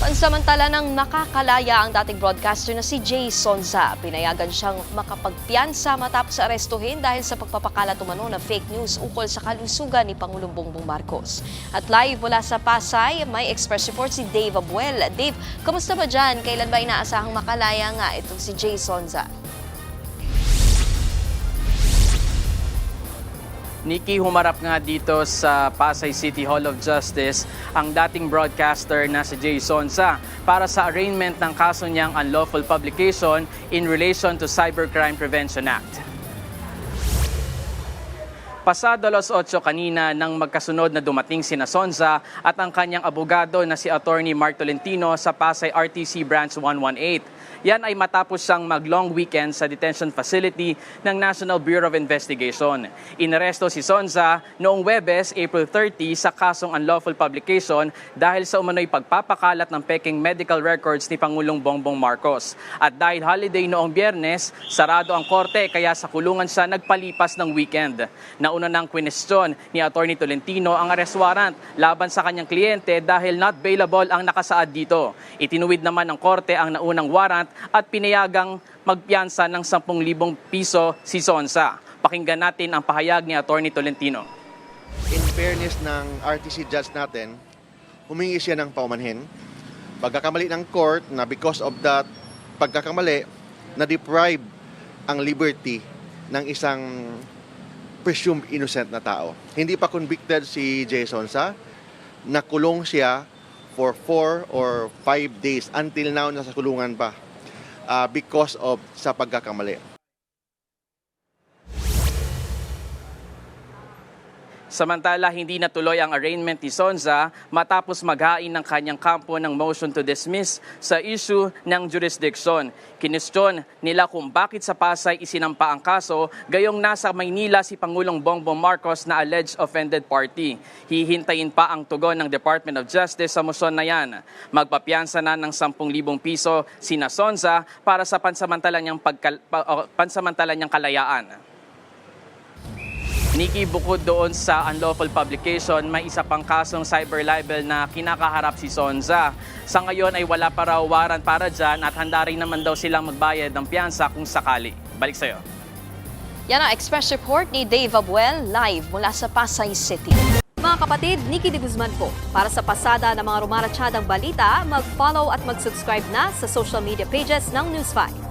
Pansamantala nang nakakalaya ang dating broadcaster na si Jay Sonza. Pinayagan siyang makapagpiyansa matapos arestuhin dahil sa pagpapakalat umano ng fake news ukol sa kalusugan ni Pangulong Bongbong Marcos. At live mula sa Pasay, may express report si Dave Abuel. Dave, kamusta ba dyan? Kailan ba inaasahang makalaya nga itong si Jay Sonza? Nikki, humarap nga dito sa Pasay City Hall of Justice ang dating broadcaster na si Jay Sonza para sa arraignment ng kaso niyang unlawful publication in relation to Cybercrime Prevention Act. Pasado alas 8 kanina nang magkasunod na dumating sina Sonza at ang kanyang abogado na si Attorney Mark Tolentino sa Pasay RTC Branch 118. Yan ay matapos siyang mag-long weekend sa detention facility ng National Bureau of Investigation. Inaresto si Sonza noong Huwebes, April 30 sa kasong unlawful publication dahil sa umano'y pagpapakalat ng peking medical records ni Pangulong Bongbong Marcos. At dahil holiday noong Biyernes, sarado ang korte kaya sa kulungan siya nagpalipas ng weekend. Nauna ng kwinestyon ni Attorney Tolentino ang arrest warrant laban sa kanyang kliyente dahil not bailable ang nakasaad dito. Itinuwid naman ng korte ang naunang warrant at pinayagang magpiyansa ng 10,000 piso si Sonza. Pakinggan natin ang pahayag ni Attorney Tolentino. In fairness ng RTC judge natin, humingi siya ng paumanhin. Pagkakamali ng court na because of that pagkakamali, na-deprive ang liberty ng isang presumed innocent na tao. Hindi pa convicted si Jay Sonza, nakulong siya for 4 or 5 days. Until now, nasa kulungan pa because of sa pagkakamali. Samantala, hindi natuloy ang arraignment ni Sonza matapos maghain ng kanyang kampo ng motion to dismiss sa issue ng jurisdiction. Kinestyon nila kung bakit sa Pasay isinampa ang kaso, gayong nasa Maynila si Pangulong Bongbong Marcos na alleged offended party. Hihintayin pa ang tugon ng Department of Justice sa motion na yan. Magpapiyansa na ng 10,000 piso sina Sonza para sa pansamantala niyang kalayaan. Nikki, bukod doon sa unlawful publication, may isa pang kasong cyber libel na kinakaharap si Sonza. Sa ngayon ay wala pa raw warrant para dyan at handa rin naman daw silang magbayad ng piyansa kung sakali. Balik sa'yo. Yan ang express report ni Dave Abuel live mula sa Pasay City. Mga kapatid, Nikki de Guzman po. Para sa pasada ng mga rumaratsyadang balita, mag-follow at mag-subscribe na sa social media pages ng News 5.